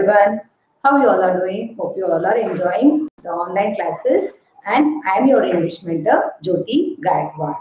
everyone. How you all are doing? Hope you all are enjoying the online classes. And I am your English mentor, Jyothi Gaikwad.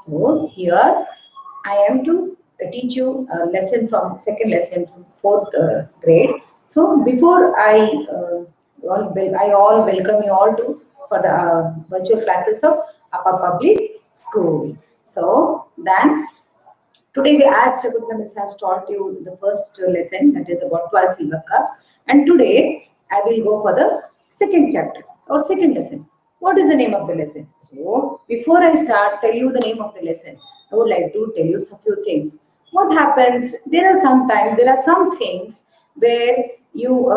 So here I am to teach you a lesson from second lesson from fourth grade. So before I all welcome you all to for the virtual classes of APPA Public School. So then today, as Shakuntala Miss has taught you the first lesson, that is about 12 silver cups. And today, I will go for the second chapter or second lesson. What is the name of the lesson? So, before I start tell you the name of the lesson, I would like to tell you a few things. What happens? There are some things where you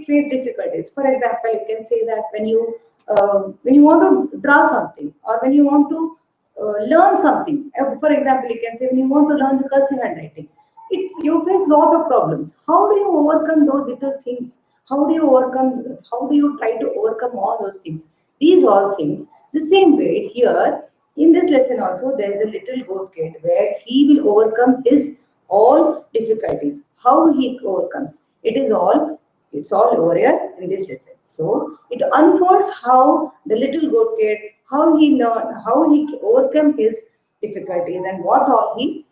face difficulties. For example, you can say that when you want to draw something or when you want to learn something. For example, you can say when you want to learn the cursive handwriting, you face lot of problems. How do you overcome those little things? How do you try to overcome all those things? These all things. The same way here in this lesson also there is a little goat kid where he will overcome his all difficulties. How he overcomes? It's all over here in this lesson. So it unfolds how the little goat kid, how he overcome his difficulties and what all he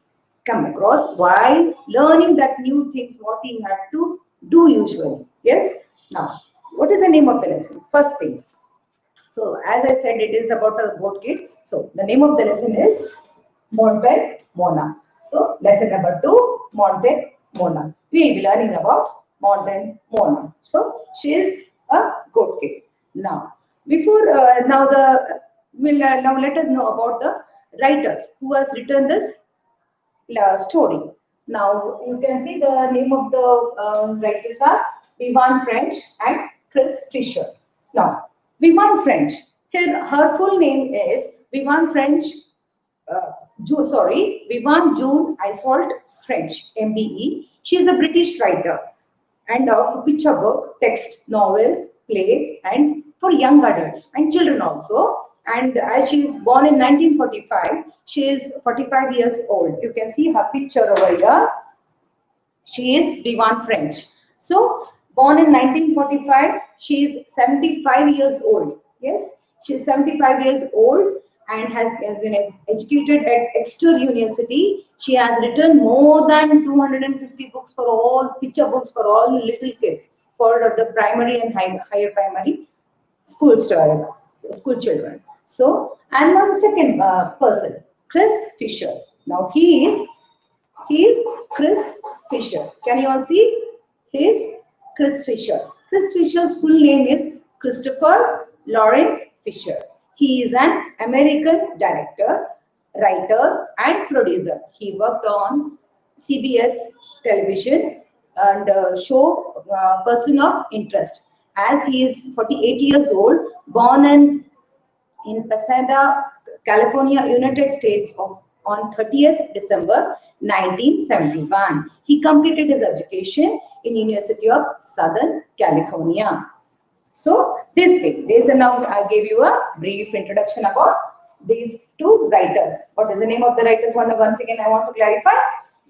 come across while learning that new things what he had to do usually. Yes. Now, what is the name of the lesson? First thing. So as I said, it is about a goat kid. So the name of the lesson is MONA-PART Mona. So lesson number 2, MONA-PART Mona. We will be learning about modern Mona. So she is a goat kid. Now, now let us know about the writers who has written this story. Now you can see the name of the writers are Vivian French and Chris Fisher. Now Vivian French, her full name is Vivian French. Vivian June Isolt French, MBE. She is a British writer and of picture book, text, novels, plays, and for young adults and children also. And as she is born in 1945, she is 45 years old. You can see her picture over here. She is Vivian French. So, born in 1945, she is 75 years old. Yes, she is 75 years old and has been educated at Exeter University. She has written more than 250 books for all picture books for all little kids for the primary and higher primary school children. So, and now the second person, Chris Fisher. Now he is Chris Fisher. Can you all see? He is Chris Fisher. Chris Fisher's full name is Christopher Lawrence Fisher. He is an American director, writer, and producer. He worked on CBS television and show Person of Interest. As he is 48 years old, born in Pasadena, California, United States on 30th December 1971. He completed his education in University of Southern California. So this way, now I gave you a brief introduction about these two writers. What is the name of the writers? Once again, I want to clarify.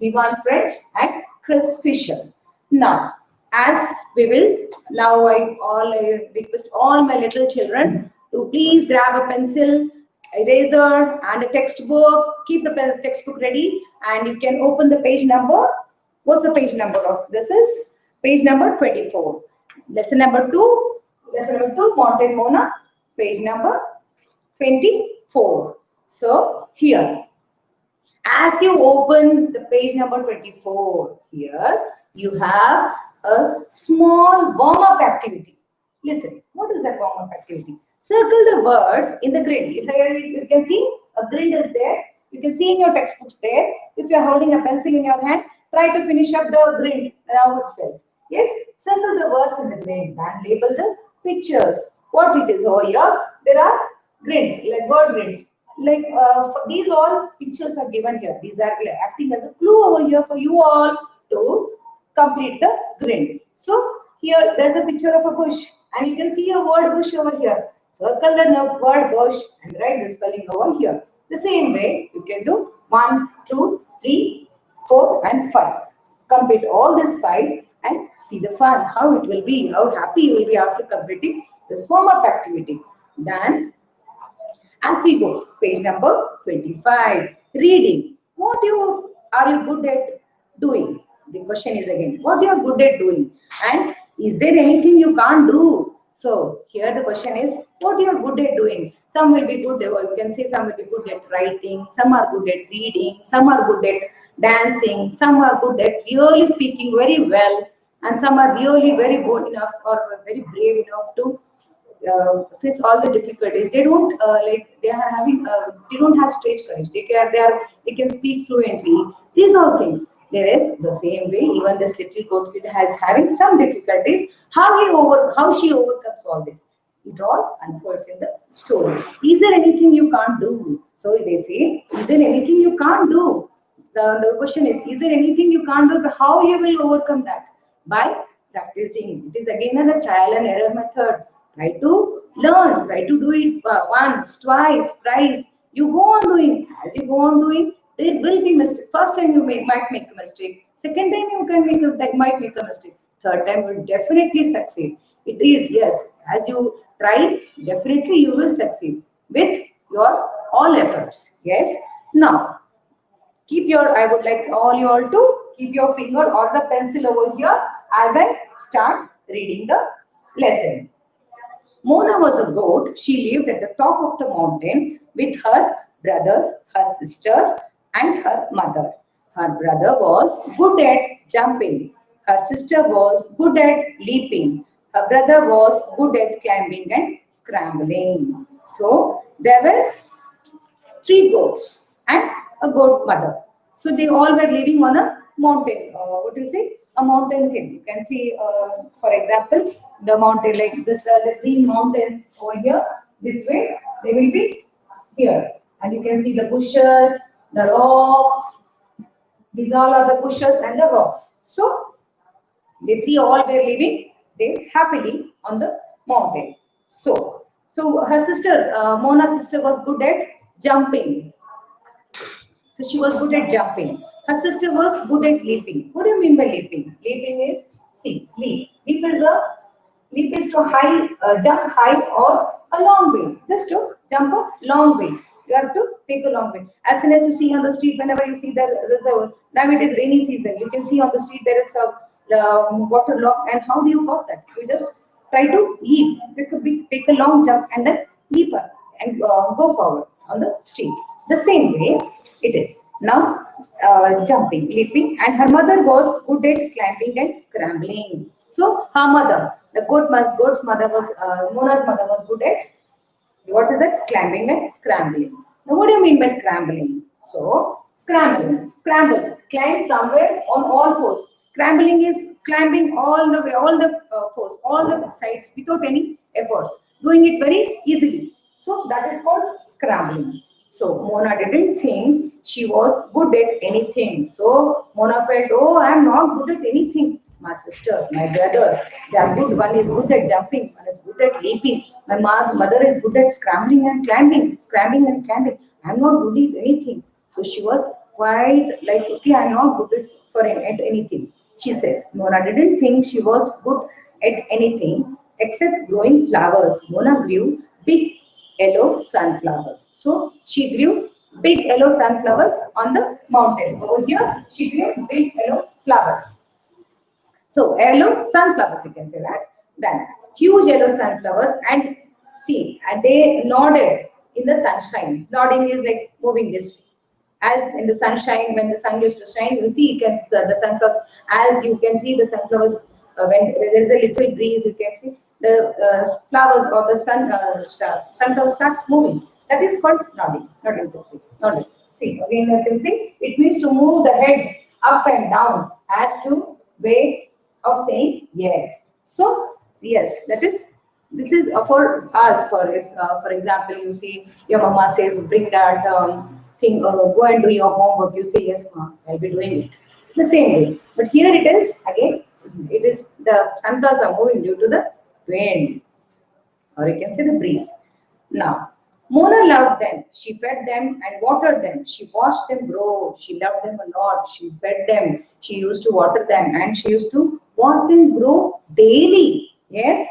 Vivian French and Chris Fisher. Now, as we will, now I request all my little children to please grab a pencil, eraser and a textbook. Keep the textbook ready and you can open the page number. What's the page number of this? Is page number 24. Lesson number 2, Mountain Mona, page number 24. So here, as you open the page number 24, here you have a small warm-up activity. Listen, what is that warm-up activity? Circle the words in the grid. Here you can see a grid is there. You can see in your textbooks there. If you are holding a pencil in your hand, try to finish up the grid now itself. Yes, circle the words in the grid and label the pictures. What it is over here? There are grids, like word grids. Like these all pictures are given here. These are acting as a clue over here for you all to complete the grid. So here there's a picture of a bush and you can see a word bush over here. Circle the word bush and write the spelling over here. The same way you can do 1, 2, 3, 4 and 5. complete all this 5 and see the fun, how it will be, how happy you will be after completing this warm-up activity. Then, as we go, page number 25, reading. What are you good at doing? The question is again, what you are good at doing? And is there anything you can't do? So here the question is, what you are good at doing? Some will be good, you can say some will be good at writing, some are good at reading, some are good at dancing, some are good at really speaking very well, and some are really very bold enough or very brave enough to face all the difficulties. They don't they are having they don't have stage courage. They can speak fluently. These all things. There is the same way. Even this little goat kid has having some difficulties. How she overcomes all this. It all unfolds in the story. Is there anything you can't do? So they say, is there anything you can't do? The question is there anything you can't do? How you will overcome that? By practicing. It is again a trial and error method. Try to learn, try to do it once, twice, thrice. You go on doing. As you go on doing, there will be mistake. First time you might make a mistake. Second time you might make a mistake. Third time will definitely succeed. It is, yes, as you try, definitely you will succeed with your all efforts. Yes. Now, I would like all you all to keep your finger or the pencil over here as I start reading the lesson. Mona was a goat. She lived at the top of the mountain with her brother, her sister, and her mother. Her brother was good at jumping. Her sister was good at leaping. Her brother was good at climbing and scrambling. So there were 3 goats and a goat mother. So they all were living on a mountain. What do you say? A mountain hill. You can see, for example, the mountain like this, the green mountains over here. This way, they will be here, and you can see the bushes, the rocks. These all are the bushes and the rocks. So the 3 all were living there happily on the mountain. So her sister, Mona's sister, was good at jumping. So she was good at jumping. Her sister was good at leaping. What do you mean by leaping? Leaping is, see, leap. Leap is to jump high or a long way. Just to jump a long way. You have to take a long way. As soon as you see on the street, whenever you see now it is rainy season. You can see on the street there is a water lock, and how do you cross that? You just try to leap. It could be take a long jump and then leap up and go forward on the street. The same way it is. Now jumping, leaping, and her mother was good at climbing and scrambling. So her mother, the goat's mother was, Mona's mother was good at, what is it? Climbing and scrambling. Now what do you mean by scrambling? So scramble, climb somewhere on all fours. Scrambling is climbing all the way, all the fours, all the sides without any efforts, doing it very easily. So that is called scrambling. So Mona didn't think she was good at anything. So Mona felt, oh, I am not good at anything. My sister, my brother, they are good. One is good at jumping, one is good at leaping. My mother is good at scrambling and climbing. I am not good at anything. So she was quite like, okay, I am not good at anything. She says, Mona didn't think she was good at anything except growing flowers. Mona grew big yellow sunflowers. So she grew big yellow sunflowers on the mountain. Over here, she grew big yellow flowers. So yellow sunflowers, you can say that. Then huge yellow sunflowers, and see, and they nodded in the sunshine. Nodding is like moving this way. As in the sunshine, when the sun used to shine, you see, the sunflowers. As you can see, the sunflowers when there is a little breeze, you can see the flowers or the sunflower starts moving. That is called nodding. Nodding this way. Nodding. See, again you can see it means to move the head up and down as to way of saying yes. So yes, this is for us. For example, you see your mama says bring that thing, go and do your homework. You say yes, mom, I'll be doing it. The same way. But here it is again. It is the sunflowers are moving due to the wind, or you can say the breeze. Now, Mona loved them. She fed them and watered them. She watched them grow. She loved them a lot. She fed them. She used to water them and she used to watch them grow daily. Yes.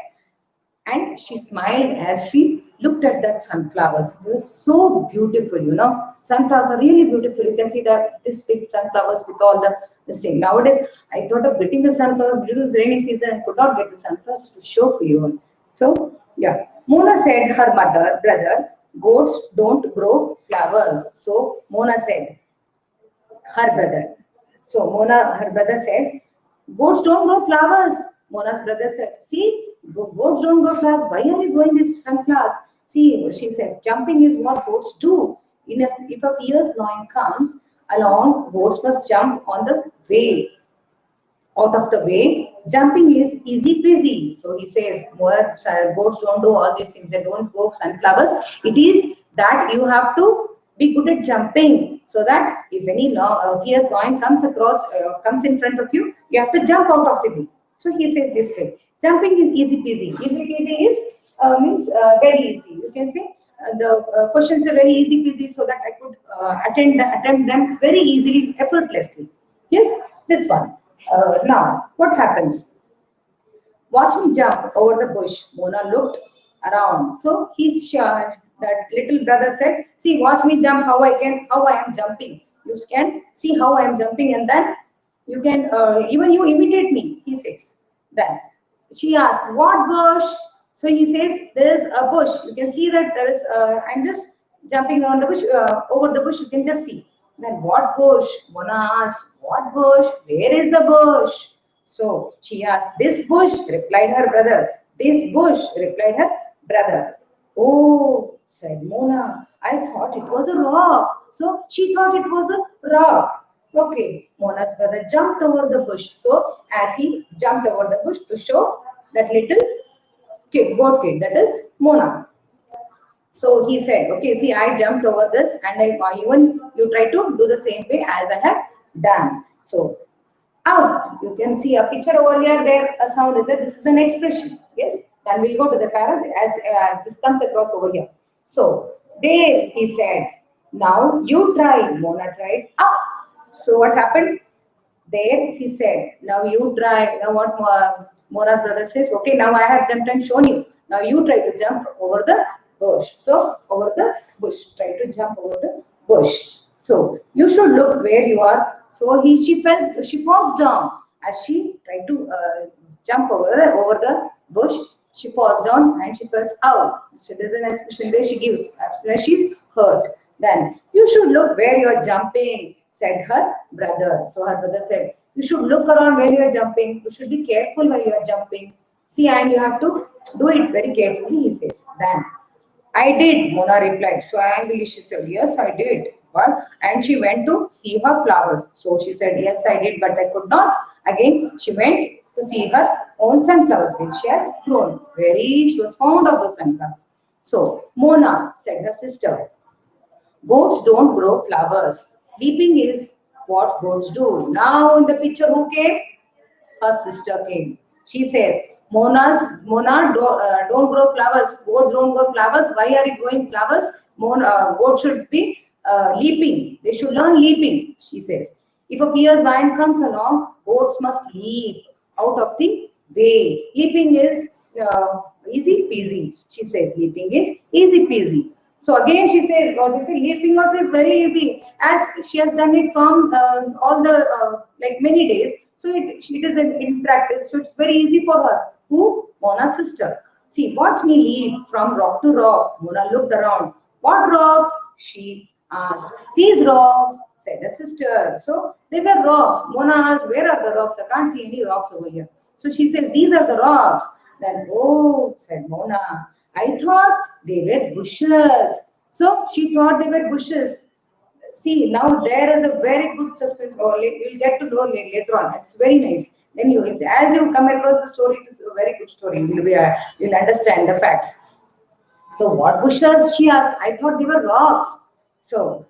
And she smiled as she looked at that sunflowers. They were so beautiful, you know. Sunflowers are really beautiful. You can see that this big sunflowers with all the this thing. Nowadays, I thought of getting the sunflowers due to the rainy season. I could not get the sunflowers to show for you. So, yeah. Mona said her brother, goats don't grow flowers. So, Mona said, her brother. So her brother said, goats don't grow flowers. Mona's brother said, see, goats don't grow flowers. Why are you growing these sunflowers? See, she says, jumping is what goats do. If a fierce lion comes along, goats must jump on the way. Out of the way, jumping is easy peasy. So he says, goats don't do all these things. They don't go sunflowers. It is that you have to be good at jumping, so that if any fierce lion comes in front of you, you have to jump out of the way. So he says this way: jumping is easy peasy. Easy peasy is means very easy. You can say the questions are very easy peasy, so that I could attempt them very easily, effortlessly. Yes, this one. Now, what happens? Watch me jump over the bush. Mona looked around. So he's sure that little brother said, see, watch me jump how I am jumping. You can see how I am jumping, and then you can even you imitate me, he says. Then she asked, what bush? So he says, there's a bush. You can see that there is, I'm just jumping on the bush, over the bush, you can just see. Then what bush? Mona asked, what bush? Where is the bush? So she asked, this bush, replied her brother. This bush, replied her brother. Oh, said Mona, I thought it was a rock. So she thought it was a rock. Okay, Mona's brother jumped over the bush. So as he jumped over the bush to show that little kid, goat kid, that is Mona. So he said, okay, see, I jumped over this, and even you try to do the same way as I have done. So out, you can see a picture over here. There, a sound is there. This is an expression. Yes. Then we'll go to the parrot as this comes across over here. So there, he said, now you try. Mona tried. Up. So what happened? There, he said, now you try. Now what Mona's brother says, okay, now I have jumped and shown you. Now you try to jump over the bush. So over the bush, try to jump over the bush. So you should look where you are. So she falls down as she tried to jump over the bush. She falls down and she falls out. So there's an expression where she gives as she's hurt. Then you should look where you are jumping, said her brother. So her brother said, you should look around where you are jumping. You should be careful while you are jumping. See, and you have to do it very carefully, he says. Then I did, Mona replied. So angrily she said, yes, I did. But, and she went to see her flowers. So she said, yes, I did, but I could not. Again, she went to see her own sunflowers, which she has grown. She was fond of those sunflowers. So, Mona, said her sister, goats don't grow flowers. Leaping is what goats do. Now in the picture, who came? Her sister came. She says, Mona don't grow flowers. Goats don't grow flowers. Why are you growing flowers? Goats should be leaping. They should learn leaping, she says. If a fierce lion comes along, goats must leap out of the way. Leaping is easy peasy, she says. Leaping is easy peasy. So again she says, leaping also is very easy, as she has done it from all the like many days. So it is in practice. So it's very easy for her. Who? Mona's sister. See, watch me leap from rock to rock. Mona looked around. What rocks? She asked. These rocks, said her sister. So they were rocks. Mona asked, where are the rocks? I can't see any rocks over here. So she said, these are the rocks. Then, oh, said Mona, I thought they were bushes. So she thought they were bushes. See, now there is a very good suspense, or you'll get to know later on. It's very nice. Then as you come across the story, it is a very good story. You'll understand the facts. So what bushes? She asked. I thought they were rocks. So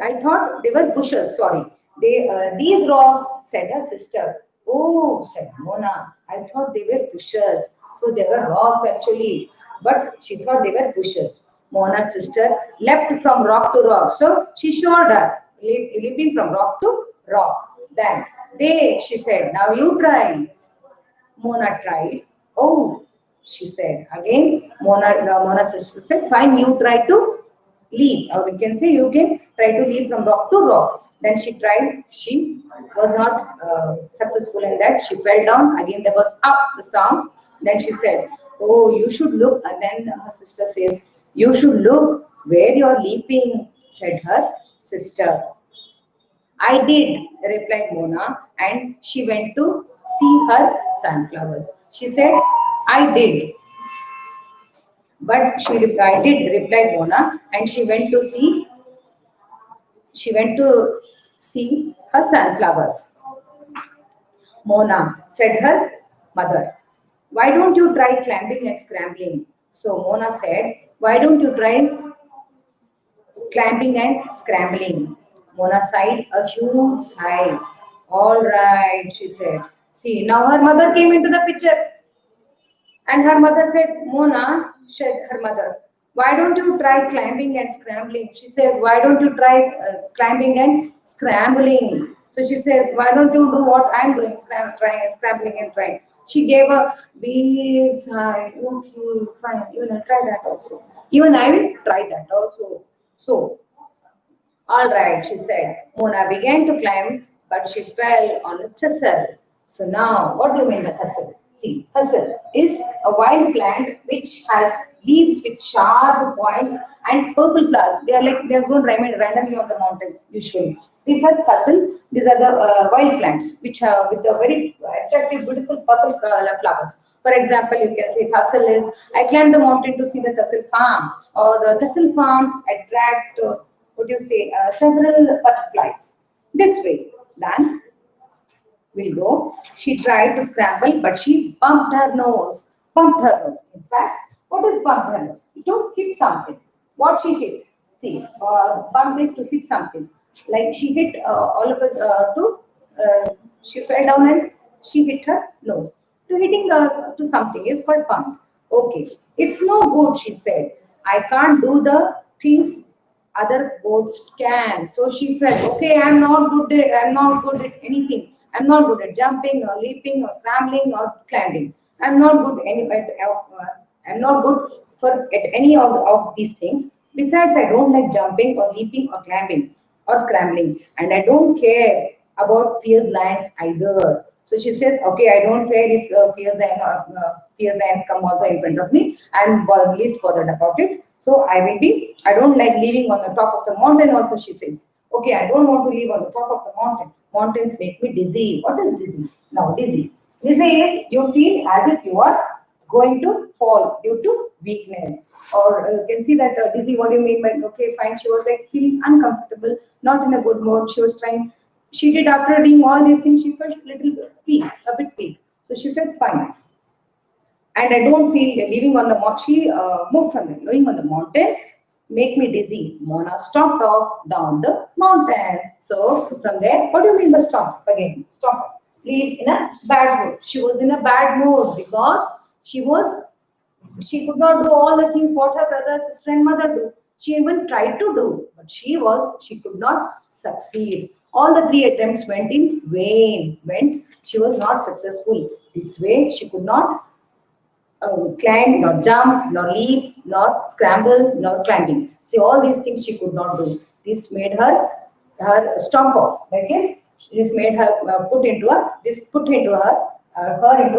I thought they were bushes. Sorry, these rocks, said her sister. Oh, said Mona, I thought they were bushes. So they were rocks actually, but she thought they were bushes. Mona's sister leapt from rock to rock. So she showed her leaping from rock to rock. Then she said, now you try. Mona tried. Oh, she said. Again, Mona's sister said, fine, you try to leap. Or we can say you can try to leap from rock to rock. Then she tried. She was not successful in that. She fell down. Again, there was up the sound. Then she said, oh, you should look. And then her sister says, you should look where you're leaping, said her sister. I did, replied Mona, and she went to see her sunflowers. She said, I did. But I did, replied Mona, and she went to see her sunflowers. Mona, said her mother, why don't you try climbing and scrambling? So Mona said, why don't you try climbing and scrambling? Mona sighed a huge sigh. All right, she said. See, now her mother came into the picture. And her mother said, Mona, said her mother, why don't you try climbing and scrambling? She says, why don't you try climbing and scrambling? So she says, why don't you do what I'm doing, scrambling and trying? She gave a big sigh. Okay, fine, even I'll try that also. Even I will try that also. So, all right, she said. Mona began to climb, but she fell on a thistle. So now, what do you mean by thistle? See, thistle is a wild plant which has leaves with sharp points and purple flowers. They are grown randomly on the mountains usually. These are thistle. These are the wild plants which are with the very attractive, beautiful purple color flowers. For example, you can say thistle is, I climbed the mountain to see the thistle farm, or thistle farms attract, several butterflies. This way, then we'll go. She tried to scramble, but she bumped her nose. Bumped her nose. In fact, what is bumped her nose? To hit something. What she hit? See, bump is to hit something. Like she hit all of us she fell down and she hit her nose. To hitting to something is called bump. Okay, it's no good, she said. I can't do the things other boats can. So she felt, okay, I'm not good at anything. I'm not good at jumping or leaping or scrambling or climbing. I'm not good at any of these things. Besides, I don't like jumping or leaping or climbing or scrambling, and I don't care about fierce lions either. So she says, okay, I don't care if fierce lions come also in front of me. I'm least bothered about it. So I don't like living on the top of the mountain also, she says. Okay, I don't want to live on the top of the mountain. Mountains make me dizzy. What is dizzy? Now, dizzy. Dizzy is you feel as if you are going to fall due to weakness. Or you can see that dizzy, what do you mean by, okay, fine, she was like feeling uncomfortable, not in a good mood. She did after doing all these things, she felt a bit weak. So she said, fine. And I don't feel living on the mountain. She moved from there. Living on the mountain make me dizzy. Mona stomped off down the mountain. So from there, what do you mean by stomp? Again, stomp. Live in a bad mood. She was in a bad mood because she could not do all the things what her brother, sister, and mother do. She even tried to do, but she could not succeed. All the 3 attempts went in vain. She was not successful. This way, she could not climb, nor jump, nor leap, nor scramble, nor climbing. See, all these things she could not do. This made her stomp off. That is, this made her put into her into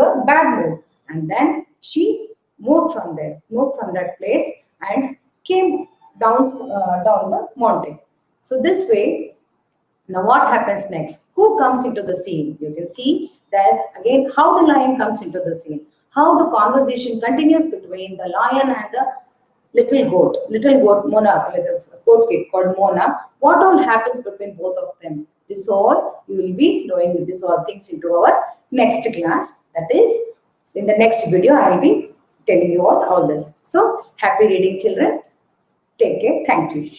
a bad mood. And then she moved from that place, and came down the mountain. So this way, now what happens next? Who comes into the scene? You can see there's again how the lion comes into the scene. How the conversation continues between the lion and the little goat Mona, this goat kid called Mona. What all happens between both of them? This all you will be knowing this all things into our next class. That is, in the next video, I will be telling you all this. So, happy reading, children. Take care. Thank you.